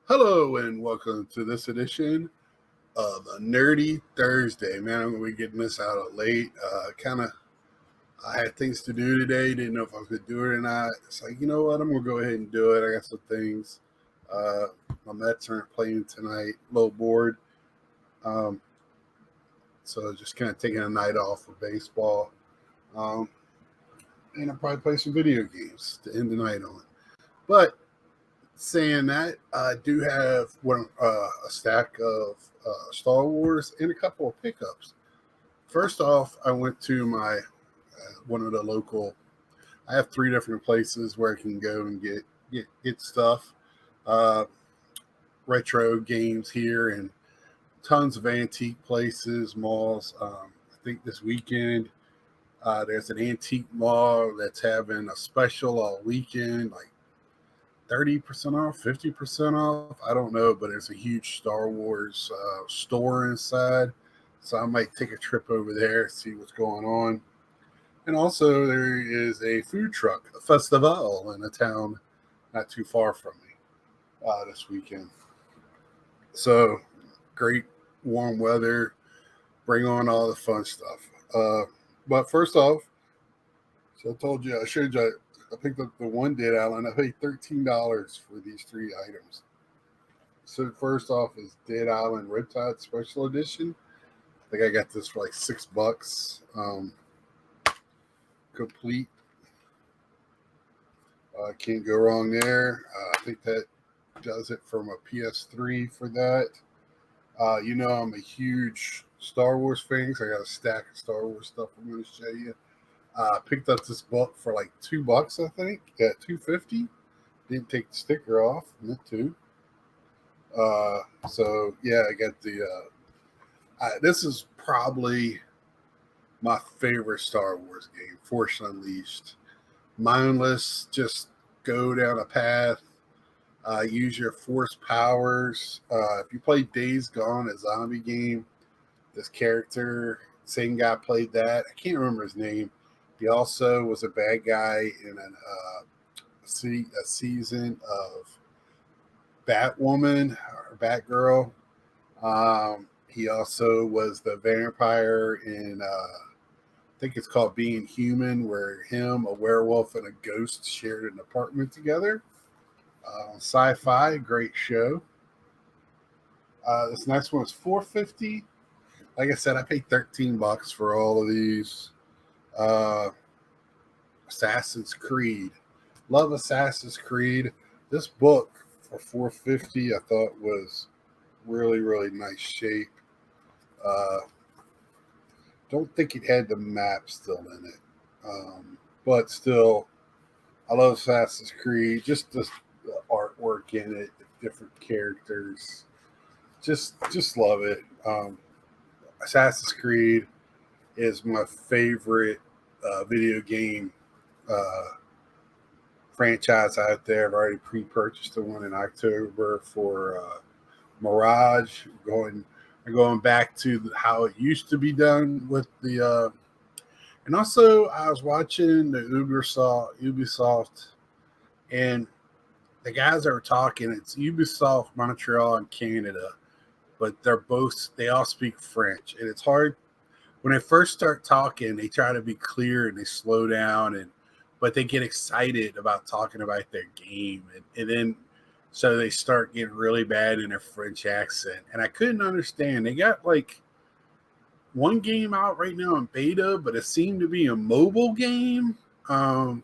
Hello and welcome to this edition of a Nerdy Thursday. Man, I'm going to be getting this out late. I had things to do today. Didn't know if I was going to do it or not. It's like, you know what? I'm going to go ahead and do it. I got some things. Uh, my Mets aren't playing tonight. A little bored. Um, so just kind of taking a night off of baseball. And I'll probably play some video games to end the night on. But saying that, I do have a stack of Star Wars and a couple of pickups. First off, I went to my one of the local. I have three different places where I can go and get stuff, uh, retro games here, and tons of antique places, malls. I think this weekend there's an antique mall that's having a special all weekend, like 30% off, 50% off. I don't know, but there's a huge Star Wars store inside. So I might take a trip over there, see what's going on. And also, there is a food truck, a festival in a town not too far from me this weekend. So great warm weather. Bring on all the fun stuff. But first off, so I told you, I showed you, I picked up the one Dead Island. I paid $13 for these three items. So first off is Dead Island Riptide Special Edition. I think I got this for like $6. Complete. Can't go wrong there. I think that does it from a PS3 for that. I'm a huge Star Wars fan, so I got a stack of Star Wars stuff I'm going to show you. Picked up this book for like $2, I think, at $2.50. Didn't take the sticker off, meant to. So yeah, I got the. This is probably my favorite Star Wars game, Force Unleashed. Mindless, just go down a path. Use your Force powers. If you play Days Gone, a zombie game, this character, same guy played that. I can't remember his name. He also was a bad guy in a season of Batwoman or Batgirl. He also was the vampire in, I think it's called Being Human, where him, a werewolf, and a ghost shared an apartment together. Sci-fi, great show. This next one is $4.50. Like I said, I paid $13 for all of these. Assassin's Creed. Love Assassin's Creed. This book for $4.50 I thought was really, really nice shape. Don't think it had the map still in it. But still, I love Assassin's Creed. Just the artwork in it, the different characters. Just love it. Assassin's Creed is my favorite video game franchise out there. I've already pre-purchased the one in October for Mirage. Going back to how it used to be done with the. And also, I was watching the Ubisoft, and the guys that were talking. It's Ubisoft Montreal and Canada, but they all speak French, and it's hard when they first start talking. They try to be clear and they slow down, but they get excited about talking about their game, and then so they start getting really bad in their French accent, and I couldn't understand. They got like one game out right now in beta, but it seemed to be a mobile game, and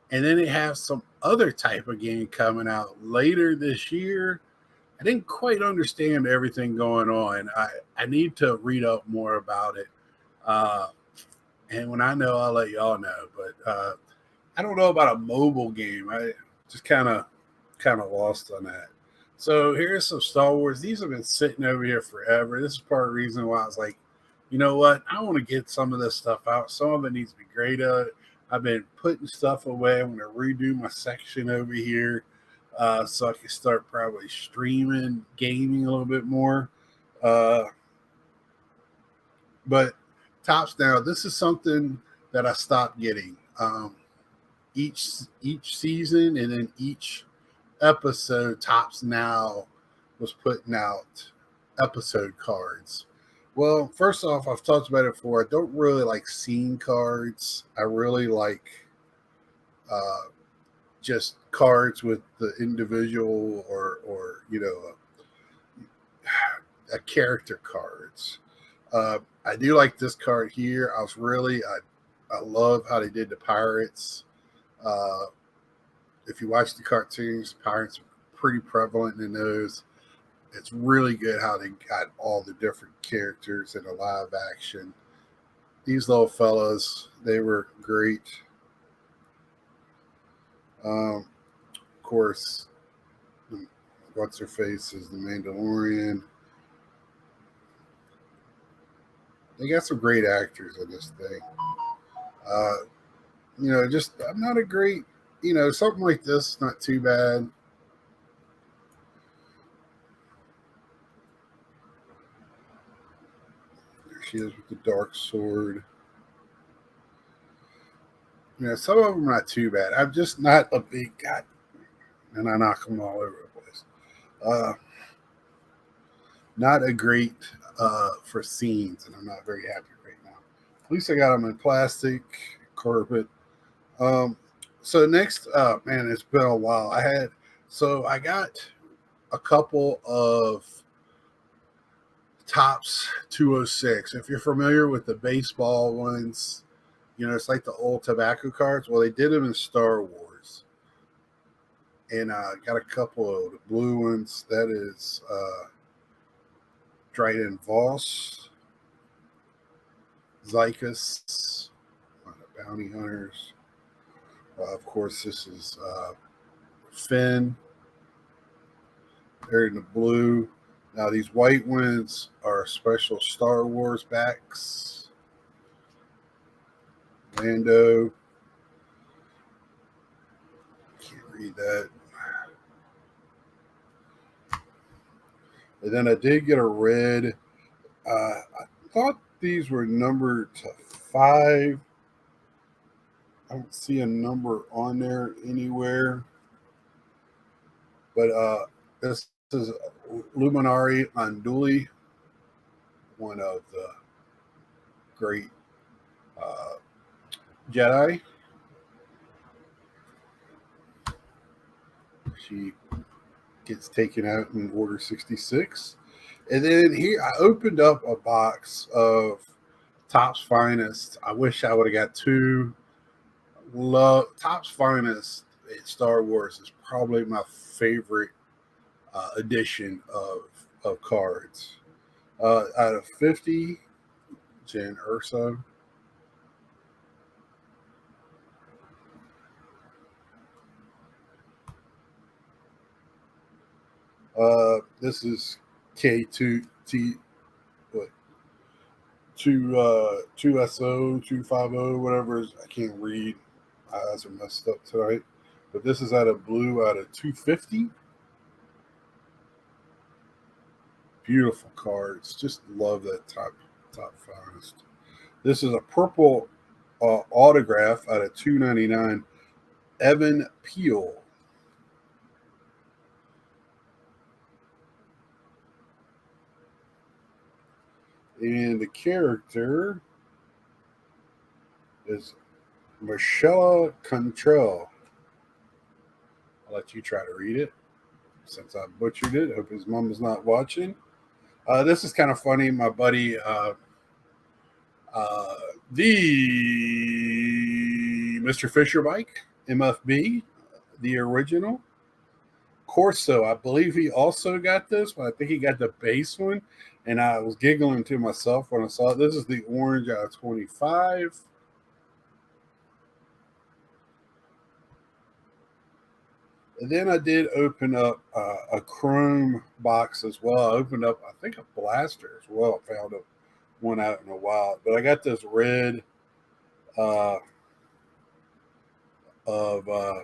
then they have some other type of game coming out later this year. I didn't quite understand everything going on. I need to read up more about it. And when I know, I'll let y'all know. But I don't know about a mobile game. I just kind of lost on that. So here's some Star Wars. These have been sitting over here forever. This is part of the reason why I was like, you know what? I want to get some of this stuff out. Some of it needs to be graded. I've been putting stuff away. I'm going to redo my section over here so I can start probably streaming gaming a little bit more. But tops now, this is something that I stopped getting each season, and then each episode, Tops Now was putting out episode cards. Well, first off, I've talked about it before. I don't really like scene cards. I really like uh, just cards with the individual or a character cards. I do like this card here. I love how they did the pirates. Uh, if you watch the cartoons, pirates are pretty prevalent in those. It's really good how they got all the different characters in a live action. These little fellas, they were great. Of course, what's her face is the Mandalorian. They got some great actors in this thing. Uh, just I'm not a great, something like this is not too bad. There she is with the dark sword. Some of them are not too bad. I'm just not a big guy, and I knock them all over the place. Uh, Not a great for scenes, and I'm not very happy right now. At least I got them in plastic, carpet. Um, so next, man, it's been a while. I got a couple of Tops 206. If you're familiar with the baseball ones, it's like the old tobacco cards. Well, they did them in Star Wars, and got a couple of the blue ones. That is Dryden Voss, Zykus, Bounty Hunters. Of course, this is Finn. They're in the blue. Now, these white ones are special Star Wars backs. Lando. Can't read that. And then I did get a red. I thought these were numbered to 5. I don't see a number on there anywhere. But this is Luminari Unduli, one of the great Jedi. She gets taken out in Order 66. And then here I opened up a box of Topps Finest. I wish I would have got 2. Love Topps Finest at Star Wars is probably my favorite edition of cards. Out of 50, Jyn Erso. This is K2T, what, 2SO, 250, whatever. I can't read. My eyes are messed up tonight. But this is out of blue, out of 250. Beautiful cards. Just love that top finest. This is a purple autograph out of 299. Evan Peel. And the character is Michelle Contrell. I'll let you try to read it since I butchered it. Hope his mom is not watching. This is kind of funny. My buddy, the Mr. Fisher bike, MFB, the original. Corso, I believe he also got this, but I think he got the base one. And I was giggling to myself when I saw it. This is the orange out of 25. And then I did open up a chrome box as well. I opened up, I think, a blaster as well. I found one out in a while. But I got this red of Voth.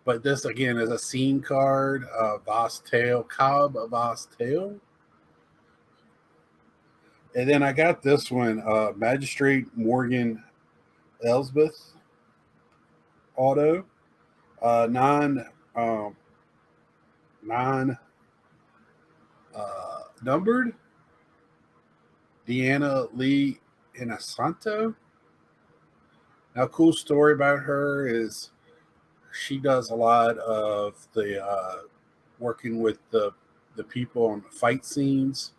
But this again is a scene card. Voss Tail, Cobb Voss Tail. And then I got this one, Magistrate Morgan Elsbeth auto, non non numbered. Deanna Lee Inasanto. Now, cool story about her is she does a lot of the working with the people on the fight scenes.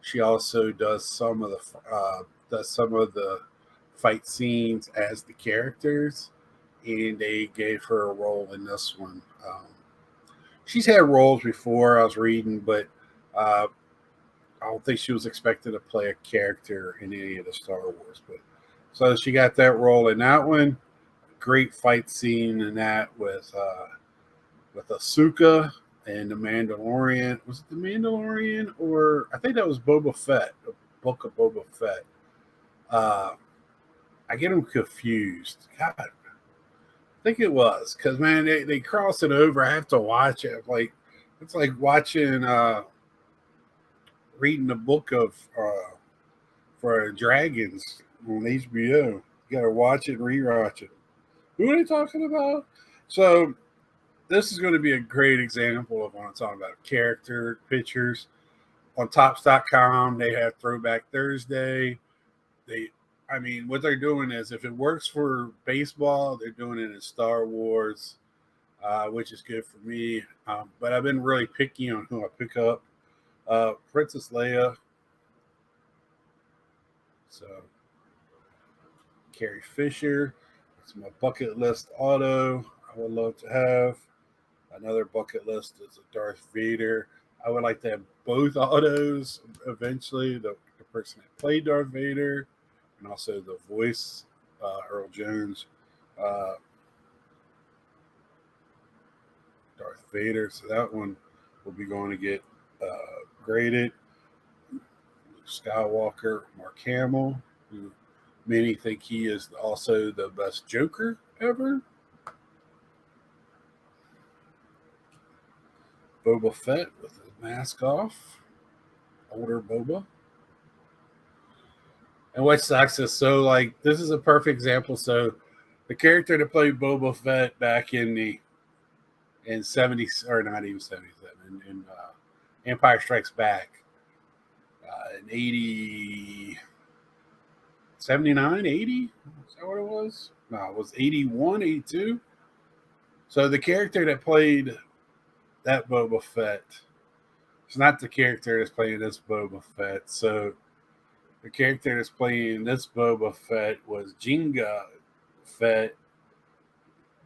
She also does some of the fight scenes as the characters, and they gave her a role in this one. She's had roles before I was reading, but uh, I don't think she was expected to play a character in any of the Star Wars. But so she got that role in that one. Great fight scene in that with Ahsoka and the Mandalorian. Was it the Mandalorian or I think that was Boba Fett, the Book of Boba Fett. Uh, I get them confused. God, I think it was because man, they cross it over. I have to watch it. Like it's like watching reading the book of for dragons on HBO. You gotta watch it and rewatch it. Who are they talking about? So this is going to be a great example of what I'm talking about. Character pictures on Tops.com. They have Throwback Thursday. They, I mean, what they're doing is if it works for baseball, they're doing it in Star Wars, which is good for me. But I've been really picky on who I pick up. Princess Leia. So Carrie Fisher. It's my bucket list auto. I would love to have. Another bucket list is a Darth Vader. I would like to have both autos eventually. The person that played Darth Vader and also the voice, Earl Jones, uh, Darth Vader. So that one will be going to get graded. Skywalker, Mark Hamill, who many think he is also the best Joker ever. Boba Fett with his mask off. Older Boba. And what sucks is so like this is a perfect example. So the character that played Boba Fett back in 70 or not even 77 in Empire Strikes Back in 80 79 80 is that what it was? No, it was 81 82. So the character that played that Boba Fett is not the character that's playing this Boba Fett. So the character that's playing this Boba Fett was Jenga Fett,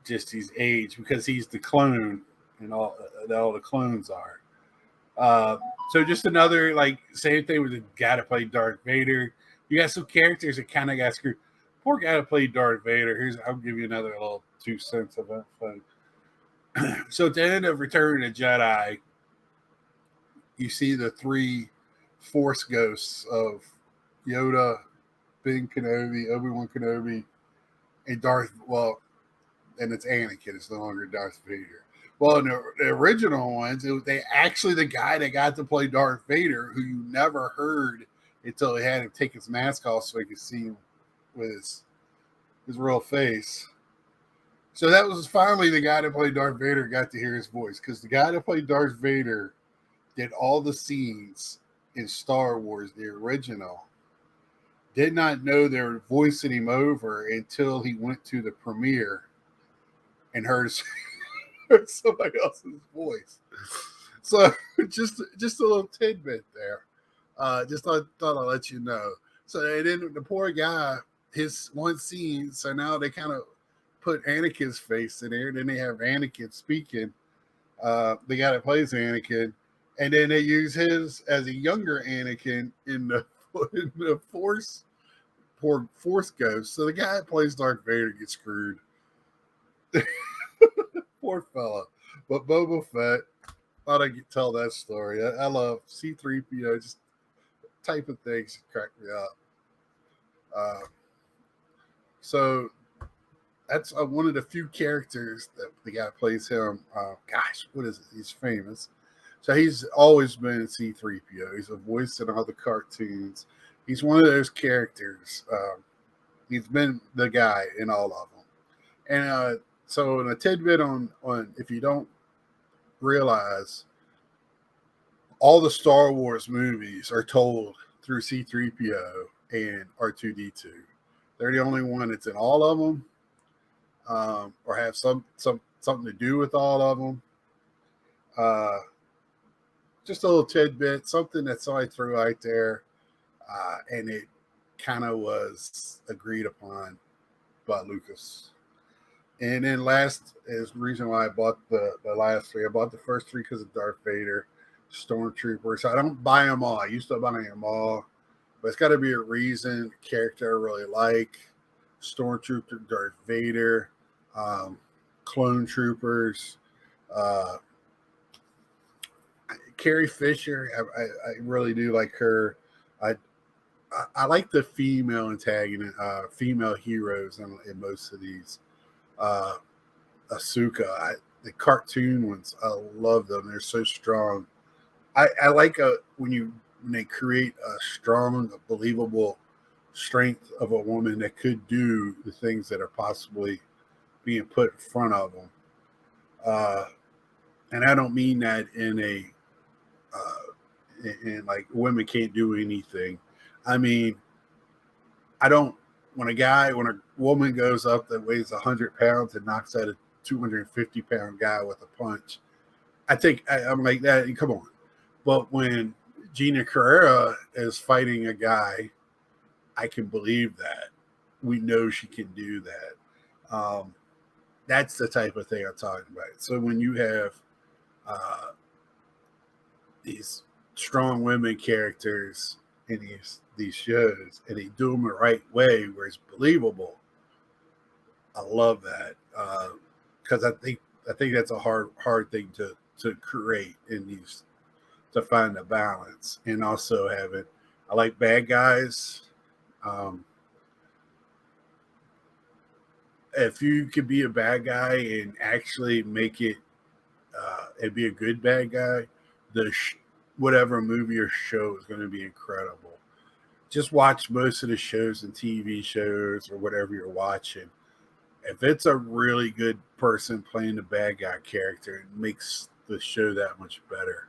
just his age, because he's the clone, and all the clones are. Uh, so just another like same thing with the guy that played Darth Vader. You got some characters that kind of got screwed. Poor guy that played Darth Vader. I'll give you another little 2 cents of that thing. So at the end of Return of the Jedi, you see the three Force ghosts of Yoda, Ben Kenobi, Obi-Wan Kenobi, and Darth. Well, and it's Anakin. It's no longer Darth Vader. Well, in the original ones, they actually the guy that got to play Darth Vader, who you never heard until he had to take his mask off so he could see him with his real face. So that was finally the guy that played Darth Vader got to hear his voice because the guy that played Darth Vader did all the scenes in Star Wars, the original. Did not know they were voicing him over until he went to the premiere and heard somebody else's voice. So just a little tidbit there. Just thought I'd let you know. So and then the poor guy, his one scene. So now they kind of put Anakin's face in there. And then they have Anakin speaking. The guy that plays Anakin, and then they use his as a younger Anakin in the Force Ghost. So the guy that plays Darth Vader gets screwed. Poor fella. But Boba Fett, thought I could tell that story. I love C3PO, just type of things that crack me up. So that's one of the few characters that the guy plays him. Gosh, what is it? He's famous. So he's always been C3PO. He's a voice in all the cartoons. He's one of those characters. He's been the guy in all of them. And so, in a tidbit on if you don't realize, all the Star Wars movies are told through C-3PO and R2-D2. They're the only one that's in all of them, or have something to do with all of them. Just a little tidbit, something that somebody threw out there, and it kind of was agreed upon by Lucas. And then last is the reason why I bought the last three. I bought the first three because of Darth Vader, Stormtroopers. I don't buy them all. I used to buy them all, but it's got to be a reason. Character I really like: Stormtrooper, Darth Vader, Clone Troopers. Carrie Fisher, I really do like her. I like the female antagonist, female heroes in most of these. Ahsoka, the cartoon ones, I love them. They're so strong. I like when they create a strong, believable strength of a woman that could do the things that are possibly being put in front of them. And I don't mean that in like women can't do anything. I mean, when a woman goes up that weighs 100 pounds and knocks out a 250-pound guy with a punch, I'm like that. Come on. But when Gina Carrera is fighting a guy, I can believe that. We know she can do that. That's the type of thing I'm talking about. So when you have these strong women characters in these shows, and they do them the right way where it's believable, I love that, because I think that's a hard thing to create in these, to find a balance. And also I like bad guys. If you could be a bad guy and actually make it and be a good bad guy, whatever movie or show is going to be incredible. Just watch most of the shows and TV shows or whatever you're watching. If it's a really good person playing the bad guy character, it makes the show that much better.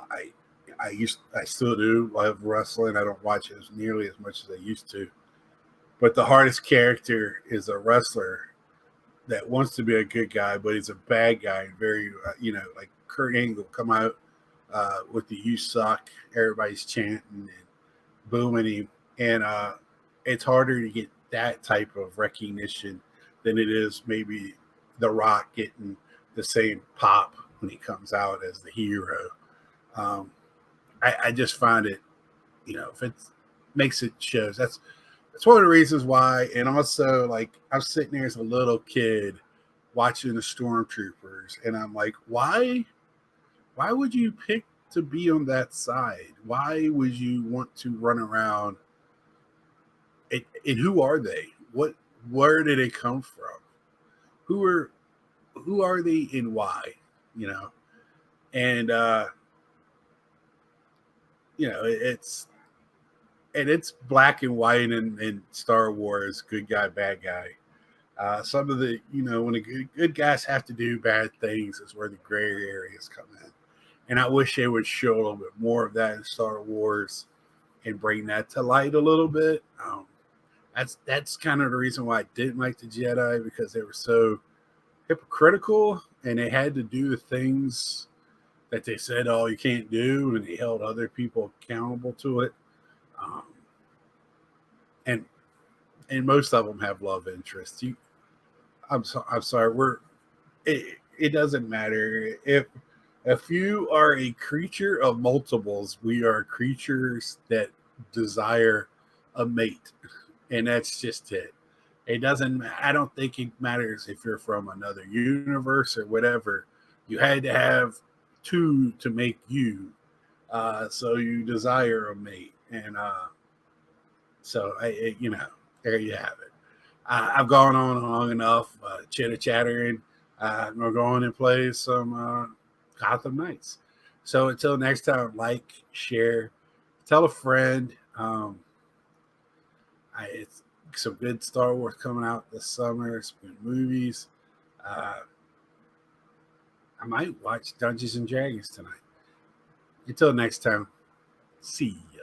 I still do love wrestling. I don't watch it as nearly as much as I used to. But the hardest character is a wrestler that wants to be a good guy, but he's a bad guy. And very, like Kurt Angle come out with the "You suck," everybody's chanting and booing him. And it's harder to get that type of recognition than it is maybe The Rock getting the same pop when he comes out as the hero. I just find it, if it makes it shows, that's one of the reasons why. And also, like, I'm sitting there as a little kid watching the Stormtroopers, and I'm like, why would you pick to be on that side? Why would you want to run around? And who are they? Where did they come from? Who are they and why? And it's black and white in Star Wars, good guy, bad guy. Some of the, when the good guys have to do bad things is where the gray areas come in. And I wish they would show a little bit more of that in Star Wars and bring that to light a little bit. That's kind of the reason why I didn't like the Jedi, because they were so hypocritical and they had to do the things that they said, oh, you can't do, and they held other people accountable to it. And most of them have love interests. I'm sorry. It doesn't matter if you are a creature of multiples. We are creatures that desire a mate, and that's just it. It doesn't. I don't think it matters if you're from another universe or whatever. You had to have two to make you. So you desire a mate, and so there you have it. I've gone on long enough, chitter chattering. We're going and play some Gotham Knights. So until next time, like, share, tell a friend. It's some good Star Wars coming out this summer. Some good movies. Uh, I might watch Dungeons and Dragons tonight. Until next time, see ya.